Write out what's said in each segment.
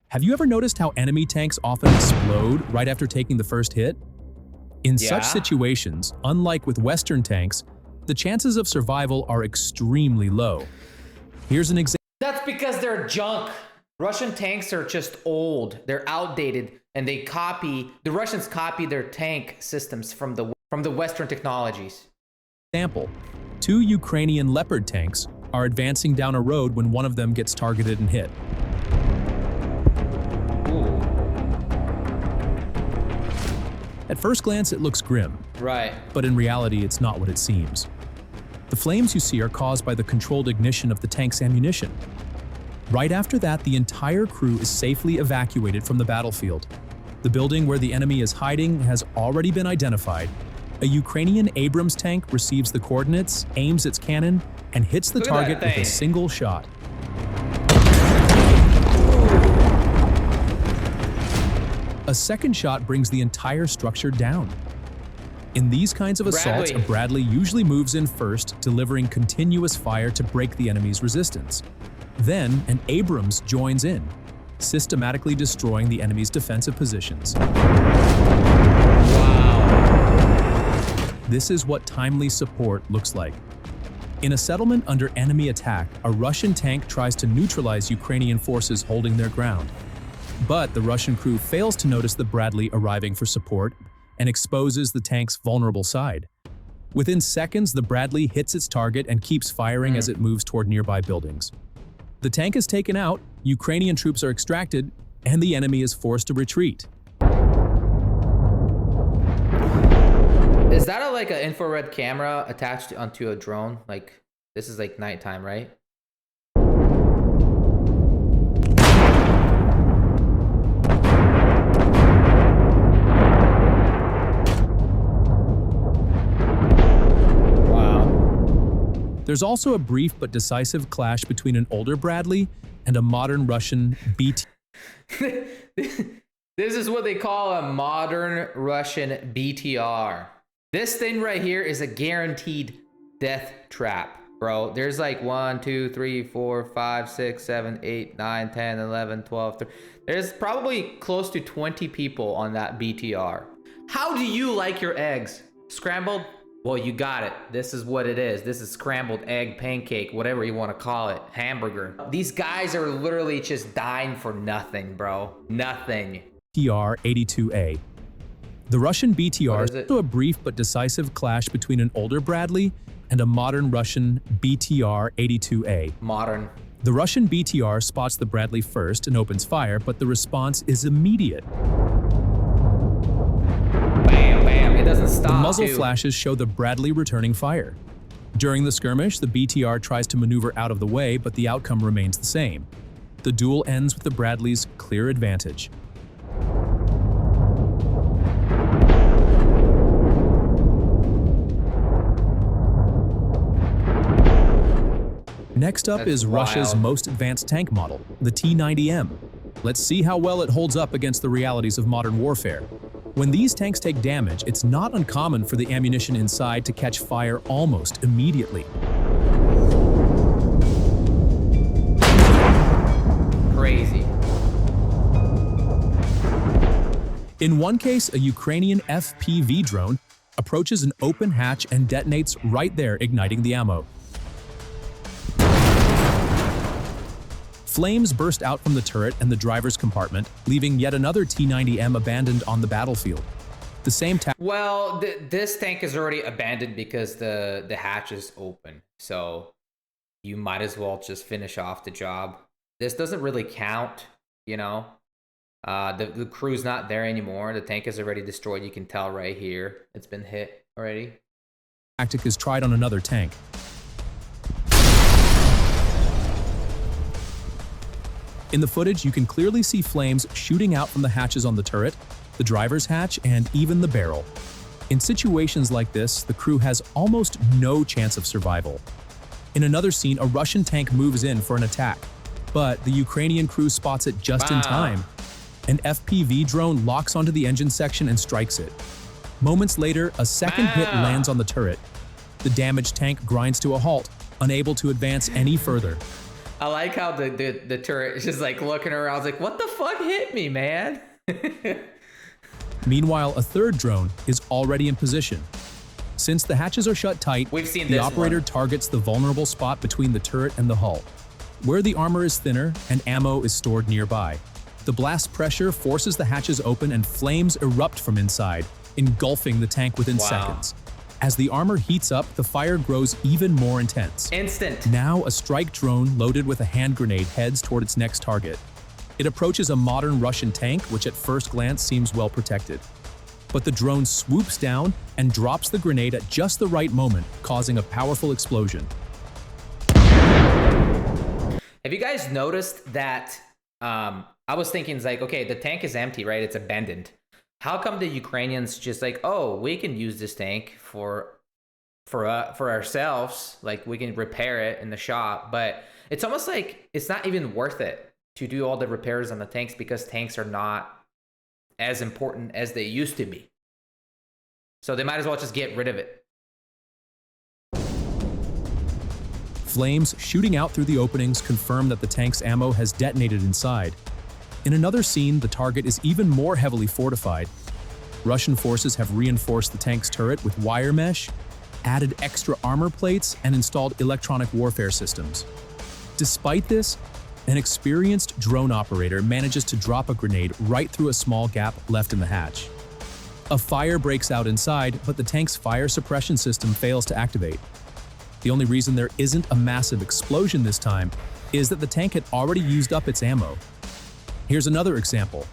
Have you ever noticed how enemy tanks often explode right after taking the first hit? In such situations, unlike with Western tanks, the chances of survival are extremely low. Here's an example. That's because they're junk. Russian tanks are just old. They're outdated, and the Russians copy their tank systems from the Western technologies. Example: 2 Ukrainian Leopard tanks are advancing down a road when one of them gets targeted and hit. At first glance, it looks grim. Right. But in reality, it's not what it seems. The flames you see are caused by the controlled ignition of the tank's ammunition. Right after that, the entire crew is safely evacuated from the battlefield. The building where the enemy is hiding has already been identified. A Ukrainian Abrams tank receives the coordinates, aims its cannon, and hits the target with a single shot. A second shot brings the entire structure down. In these kinds of assaults, a Bradley usually moves in first, delivering continuous fire to break the enemy's resistance. Then, an Abrams joins in, systematically destroying the enemy's defensive positions. Wow. This is what timely support looks like. In a settlement under enemy attack, a Russian tank tries to neutralize Ukrainian forces holding their ground. But the Russian crew fails to notice the Bradley arriving for support and exposes the tank's vulnerable side. Within seconds, the Bradley hits its target and keeps firing as it moves toward nearby buildings. The tank is taken out, Ukrainian troops are extracted, and the enemy is forced to retreat. Is that like an infrared camera attached onto a drone? Like, this is like nighttime, right? There's also a brief but decisive clash between an older Bradley and a modern Russian BT. This is what they call a modern Russian BTR. This thing right here is a guaranteed death trap, bro. There's like 1, 2, 3, 4, 5, 6, 7, 8, 9, 10, 11, 12, 13. There's probably close to 20 people on that BTR. How do you like your eggs? Scrambled? Well, you got it. This is what it is. This is scrambled egg, pancake, whatever you want to call it. Hamburger. These guys are literally just dying for nothing, bro. Nothing. BTR-82A. The Russian BTR is also a brief but decisive clash between an older Bradley and a modern Russian BTR-82A. Modern. The Russian BTR spots the Bradley first and opens fire, but the response is immediate. It doesn't stop. The muzzle flashes show the Bradley returning fire. During the skirmish, the BTR tries to maneuver out of the way, but the outcome remains the same. The duel ends with the Bradley's clear advantage. Next up is Russia's most advanced tank model, the T-90M. Let's see how well it holds up against the realities of modern warfare. When these tanks take damage, it's not uncommon for the ammunition inside to catch fire almost immediately. Crazy. In one case, a Ukrainian FPV drone approaches an open hatch and detonates right there, igniting the ammo. Flames burst out from the turret and the driver's compartment, leaving yet another T-90M abandoned on the battlefield. The same Well, this tank is already abandoned because the hatch is open, so you might as well just finish off the job. This doesn't really count, you know? The crew's not there anymore. The tank is already destroyed. You can tell right here. It's been hit already. Tactic is tried on another tank. In the footage, you can clearly see flames shooting out from the hatches on the turret, the driver's hatch, and even the barrel. In situations like this, the crew has almost no chance of survival. In another scene, a Russian tank moves in for an attack, but the Ukrainian crew spots it just in time. An FPV drone locks onto the engine section and strikes it. Moments later, a second hit lands on the turret. The damaged tank grinds to a halt, unable to advance any further. I like how the turret is just like looking around. I was like, what the fuck hit me, man? Meanwhile, a third drone is already in position. Since the hatches are shut tight, We've seen the this operator one. targets the vulnerable spot between the turret and the hull, where the armor is thinner and ammo is stored nearby. The blast pressure forces the hatches open and flames erupt from inside, engulfing the tank within seconds. As the armor heats up, the fire grows even more intense. Instant. Now, a strike drone loaded with a hand grenade heads toward its next target. It approaches a modern Russian tank, which at first glance seems well protected. But the drone swoops down and drops the grenade at just the right moment, causing a powerful explosion. Have you guys noticed that? I was thinking, it's like, okay, the tank is empty, right? It's abandoned. How come the Ukrainians just like, oh, we can use this tank for ourselves, like we can repair it in the shop, but it's almost like it's not even worth it to do all the repairs on the tanks because tanks are not as important as they used to be. So they might as well just get rid of it. Flames shooting out through the openings confirm that the tank's ammo has detonated inside. In another scene, the target is even more heavily fortified. Russian forces have reinforced the tank's turret with wire mesh, added extra armor plates, and installed electronic warfare systems. Despite this, an experienced drone operator manages to drop a grenade right through a small gap left in the hatch. A fire breaks out inside, but the tank's fire suppression system fails to activate. The only reason there isn't a massive explosion this time is that the tank had already used up its ammo. Here's another example.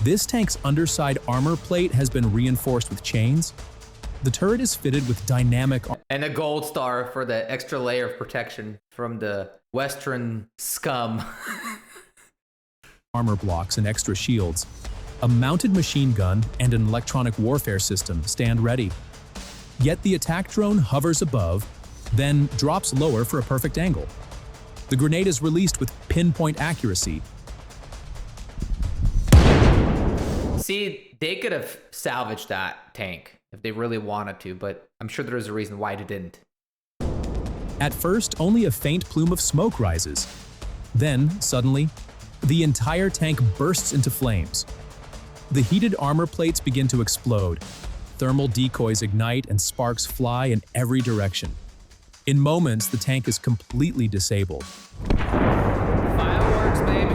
This tank's underside armor plate has been reinforced with chains. The turret is fitted with dynamic And a gold star for the extra layer of protection from the Western scum. armor blocks and extra shields. A mounted machine gun and an electronic warfare system stand ready. Yet the attack drone hovers above, then drops lower for a perfect angle. The grenade is released with pinpoint accuracy. See, they could have salvaged that tank if they really wanted to, but I'm sure there's a reason why they didn't. At first, only a faint plume of smoke rises. Then, suddenly, the entire tank bursts into flames. The heated armor plates begin to explode. Thermal decoys ignite and sparks fly in every direction. In moments, the tank is completely disabled. Fireworks, baby.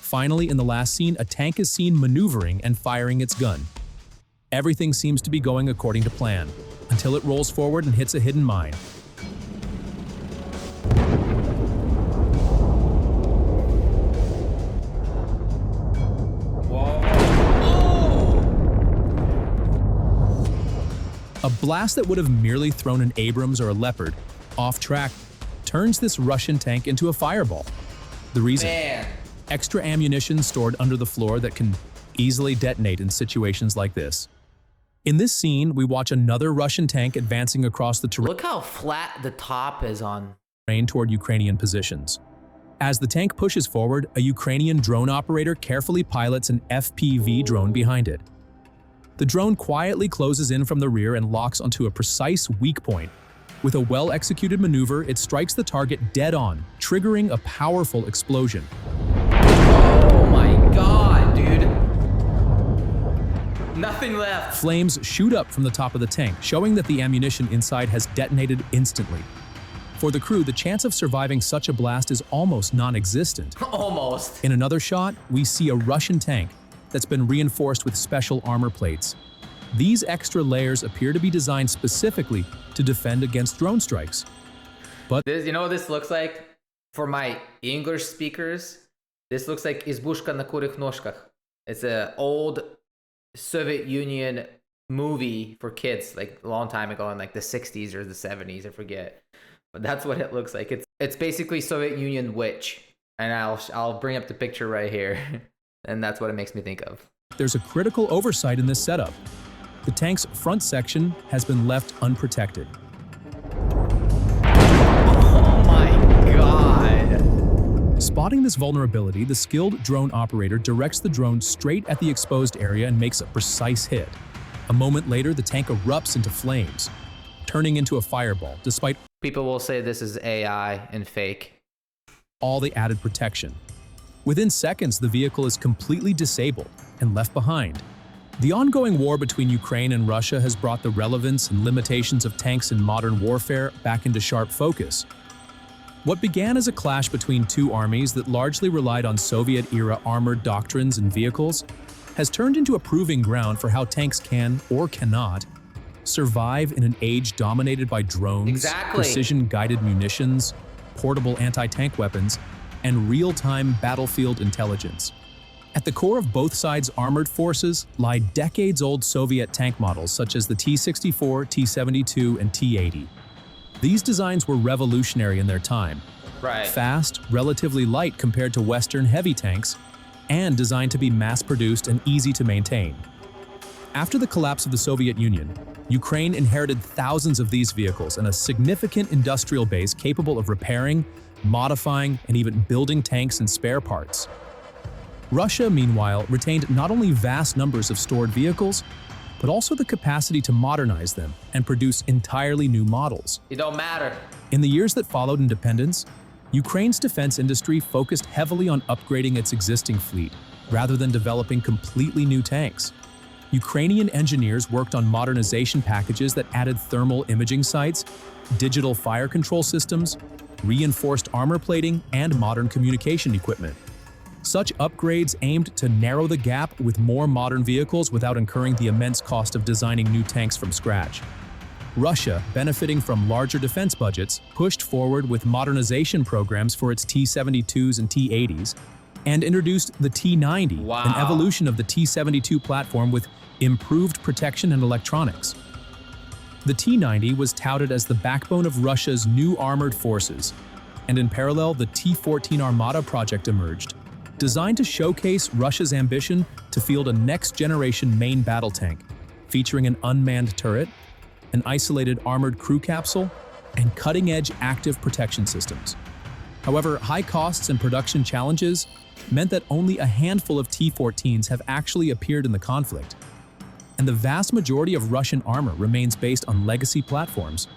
Finally, in the last scene, a tank is seen maneuvering and firing its gun. Everything seems to be going according to plan, until it rolls forward and hits a hidden mine. A blast that would have merely thrown an Abrams or a Leopard off track turns this Russian tank into a fireball. The reason? Man. Extra ammunition stored under the floor that can easily detonate in situations like this. In this scene, we watch another Russian tank advancing across the Look how flat the top is on. terrain toward Ukrainian positions. As the tank pushes forward, a Ukrainian drone operator carefully pilots an FPV drone behind it. The drone quietly closes in from the rear and locks onto a precise weak point. With a well-executed maneuver, it strikes the target dead on, triggering a powerful explosion. Oh my god, dude. Nothing left. Flames shoot up from the top of the tank, showing that the ammunition inside has detonated instantly. For the crew, the chance of surviving such a blast is almost non-existent. Almost. In another shot, we see a Russian tank that's been reinforced with special armor plates. These extra layers appear to be designed specifically to defend against drone strikes. But This, you know what this looks like? For my English speakers, this looks like Izbushka na kurich noshkach. It's an old Soviet Union movie for kids, like a long time ago in like the 60s or the 70s, I forget. But that's what it looks like. It's basically Soviet Union witch. And I'll bring up the picture right here. And that's what it makes me think of. there's a critical oversight in this setup. The tank's front section has been left unprotected. Oh my god. Spotting this vulnerability, the skilled drone operator directs the drone straight at the exposed area and makes a precise hit. A moment later, the tank erupts into flames, turning into a fireball despite People will say this is AI and fake. all the added protection. Within seconds, the vehicle is completely disabled and left behind. The ongoing war between Ukraine and Russia has brought the relevance and limitations of tanks in modern warfare back into sharp focus. What began as a clash between two armies that largely relied on Soviet-era armored doctrines and vehicles has turned into a proving ground for how tanks can, or cannot, survive in an age dominated by drones, precision-guided munitions, portable anti-tank weapons, and real-time battlefield intelligence. At the core of both sides' armored forces lie decades-old Soviet tank models such as the T-64, T-72, and T-80. These designs were revolutionary in their time. Fast, relatively light compared to Western heavy tanks, and designed to be mass-produced and easy to maintain. After the collapse of the Soviet Union, Ukraine inherited thousands of these vehicles and a significant industrial base capable of repairing, modifying, and even building tanks and spare parts. Russia, meanwhile, retained not only vast numbers of stored vehicles, but also the capacity to modernize them and produce entirely new models. It don't matter. In the years that followed independence, Ukraine's defense industry focused heavily on upgrading its existing fleet, rather than developing completely new tanks. Ukrainian engineers worked on modernization packages that added thermal imaging sights, digital fire control systems, reinforced armor plating, and modern communication equipment. Such upgrades aimed to narrow the gap with more modern vehicles without incurring the immense cost of designing new tanks from scratch. Russia, benefiting from larger defense budgets, pushed forward with modernization programs for its T-72s and T-80s, and introduced the T-90, an evolution of the T-72 platform with improved protection and electronics. The T-90 was touted as the backbone of Russia's new armored forces, and in parallel, the T-14 Armata project emerged, designed to showcase Russia's ambition to field a next-generation main battle tank, featuring an unmanned turret, an isolated armored crew capsule, and cutting-edge active protection systems. However, high costs and production challenges meant that only a handful of T-14s have actually appeared in the conflict, and the vast majority of Russian armor remains based on legacy platforms.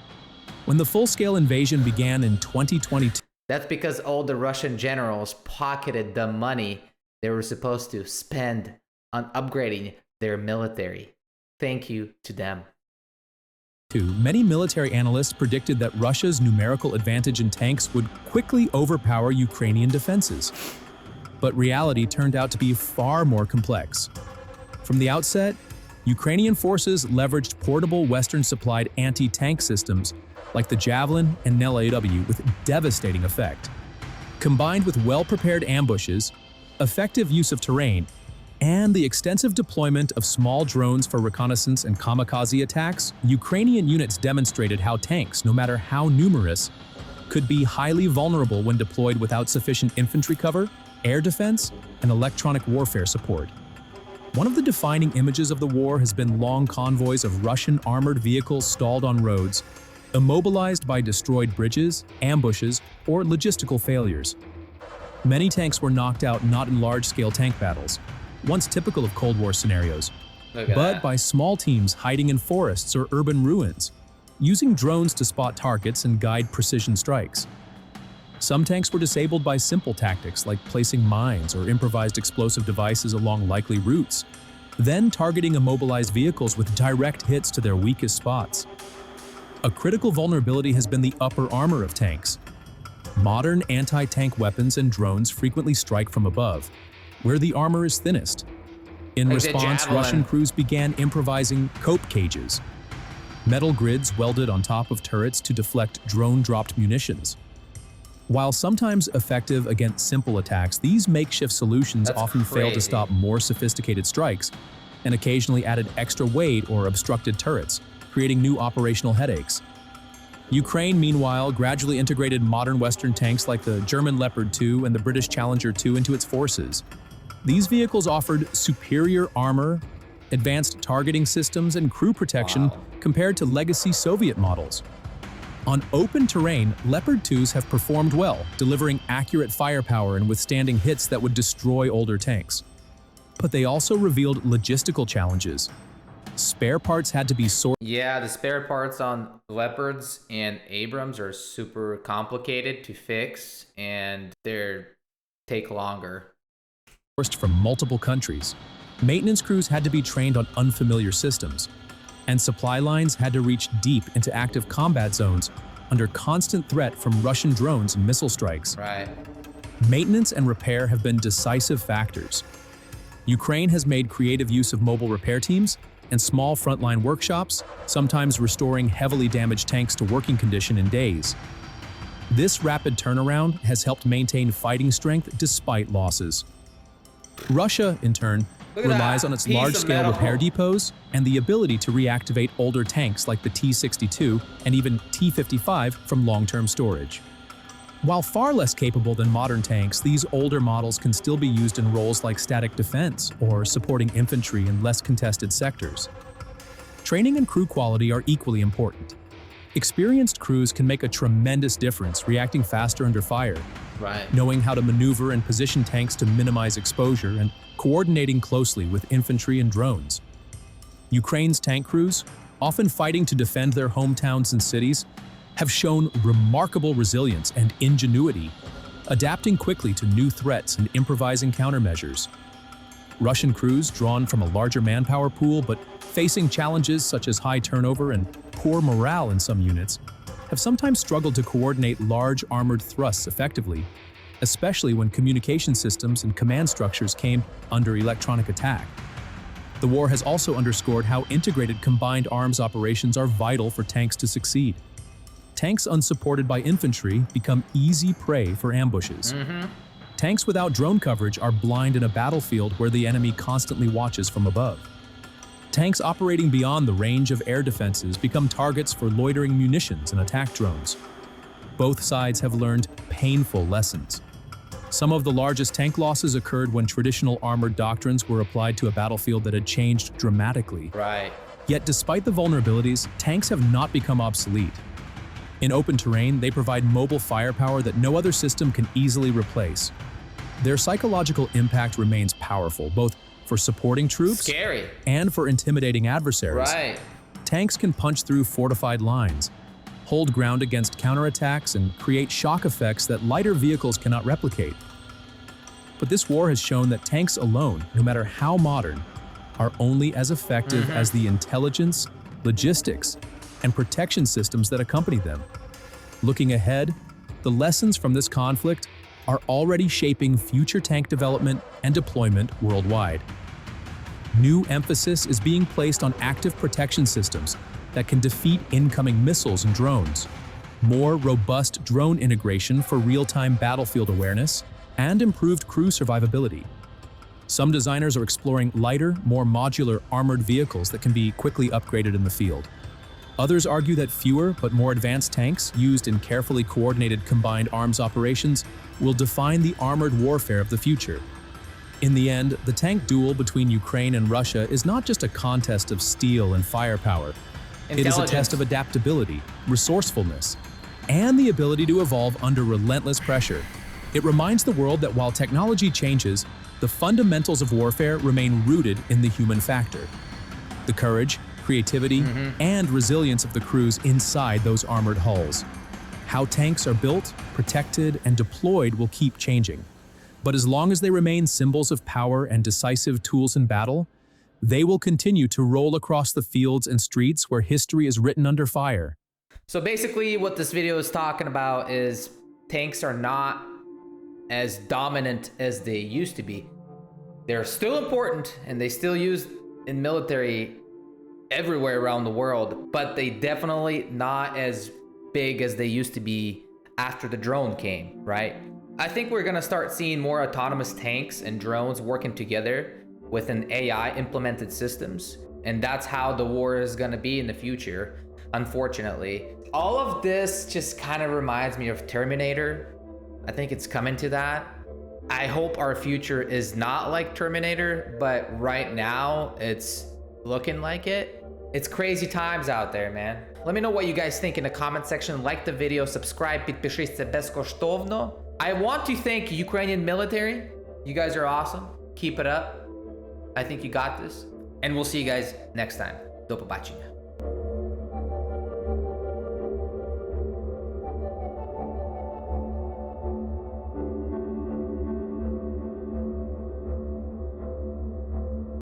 When the full-scale invasion began in 2022, that's because all the Russian generals pocketed the money they were supposed to spend on upgrading their military. Thank you to them. Many military analysts predicted that Russia's numerical advantage in tanks would quickly overpower Ukrainian defenses. But reality turned out to be far more complex. From the outset, Ukrainian forces leveraged portable Western-supplied anti-tank systems like the Javelin and NEL-AW with devastating effect. Combined with well-prepared ambushes, effective use of terrain, and the extensive deployment of small drones for reconnaissance and kamikaze attacks, Ukrainian units demonstrated how tanks, no matter how numerous, could be highly vulnerable when deployed without sufficient infantry cover, air defense, and electronic warfare support. One of the defining images of the war has been long convoys of Russian armored vehicles stalled on roads, immobilized by destroyed bridges, ambushes, or logistical failures. Many tanks were knocked out not in large-scale tank battles, once typical of Cold War scenarios, but by small teams hiding in forests or urban ruins, using drones to spot targets and guide precision strikes. Some tanks were disabled by simple tactics like placing mines or improvised explosive devices along likely routes, then targeting immobilized vehicles with direct hits to their weakest spots. A critical vulnerability has been the upper armor of tanks. Modern anti-tank weapons and drones frequently strike from above, where the armor is thinnest. In response, Russian crews began improvising cope cages, metal grids welded on top of turrets to deflect drone-dropped munitions. While sometimes effective against simple attacks, these makeshift solutions often fail to stop more sophisticated strikes, and occasionally added extra weight or obstructed turrets, creating new operational headaches. Ukraine, meanwhile, gradually integrated modern Western tanks like the German Leopard 2 and the British Challenger 2 into its forces. These vehicles offered superior armor, advanced targeting systems, and crew protection compared to legacy Soviet models. On open terrain, Leopard 2s have performed well, delivering accurate firepower and withstanding hits that would destroy older tanks. But they also revealed logistical challenges. Spare parts had to be sourced. Yeah, the spare parts on Leopards and Abrams are super complicated to fix, and they take longer. From multiple countries. Maintenance crews had to be trained on unfamiliar systems, and supply lines had to reach deep into active combat zones under constant threat from Russian drones and missile strikes. Right. Maintenance and repair have been decisive factors. Ukraine has made creative use of mobile repair teams and small frontline workshops, sometimes restoring heavily damaged tanks to working condition in days. This rapid turnaround has helped maintain fighting strength despite losses. Russia, in turn, relies on its large-scale repair depots and the ability to reactivate older tanks like the T-62 and even T-55 from long-term storage. While far less capable than modern tanks, these older models can still be used in roles like static defense or supporting infantry in less contested sectors. Training and crew quality are equally important. Experienced crews can make a tremendous difference reacting faster under fire, knowing how to maneuver and position tanks to minimize exposure, and coordinating closely with infantry and drones. Ukraine's tank crews, often fighting to defend their hometowns and cities, have shown remarkable resilience and ingenuity, adapting quickly to new threats and improvising countermeasures. Russian crews, drawn from a larger manpower pool but facing challenges such as high turnover and poor morale in some units, have sometimes struggled to coordinate large armored thrusts effectively, especially when communication systems and command structures came under electronic attack. The war has also underscored how integrated combined arms operations are vital for tanks to succeed. Tanks unsupported by infantry become easy prey for ambushes. Tanks without drone coverage are blind in a battlefield where the enemy constantly watches from above. Tanks operating beyond the range of air defenses become targets for loitering munitions and attack drones. Both sides have learned painful lessons. Some of the largest tank losses occurred when traditional armored doctrines were applied to a battlefield that had changed dramatically. Yet despite the vulnerabilities, tanks have not become obsolete. In open terrain, they provide mobile firepower that no other system can easily replace. Their psychological impact remains powerful, both for supporting troops and for intimidating adversaries. Tanks can punch through fortified lines, hold ground against counterattacks, and create shock effects that lighter vehicles cannot replicate. But this war has shown that tanks alone, no matter how modern, are only as effective as the intelligence, logistics, and protection systems that accompany them. Looking ahead, the lessons from this conflict are already shaping future tank development and deployment worldwide. New emphasis is being placed on active protection systems that can defeat incoming missiles and drones, more robust drone integration for real-time battlefield awareness, and improved crew survivability. Some designers are exploring lighter, more modular armored vehicles that can be quickly upgraded in the field. Others argue that fewer but more advanced tanks used in carefully coordinated combined arms operations will define the armored warfare of the future. In the end, the tank duel between Ukraine and Russia is not just a contest of steel and firepower. It is a test of adaptability, resourcefulness, and the ability to evolve under relentless pressure. It reminds the world that while technology changes, the fundamentals of warfare remain rooted in the human factor. The courage, creativity, and resilience of the crews inside those armored hulls. How tanks are built, protected, and deployed will keep changing. But as long as they remain symbols of power and decisive tools in battle, they will continue to roll across the fields and streets where history is written under fire. So basically what this video is talking about is tanks are not as dominant as they used to be. They're still important and they still used in military everywhere around the world, but they definitely not as big as they used to be after the drone came, right? I think we're gonna start seeing more autonomous tanks and drones working together with an AI implemented systems, and that's how the war is gonna be in the future, unfortunately. All of this just kind of reminds me of Terminator. I think it's coming to that. I hope our future is not like Terminator, but right now it's looking like it. It's crazy times out there, man. Let me know what you guys think in the comment section. Like the video, subscribe, підпишіться безкоштовно. I want to thank Ukrainian military. You guys are awesome. Keep it up. I think you got this. And we'll see you guys next time. Do побачення.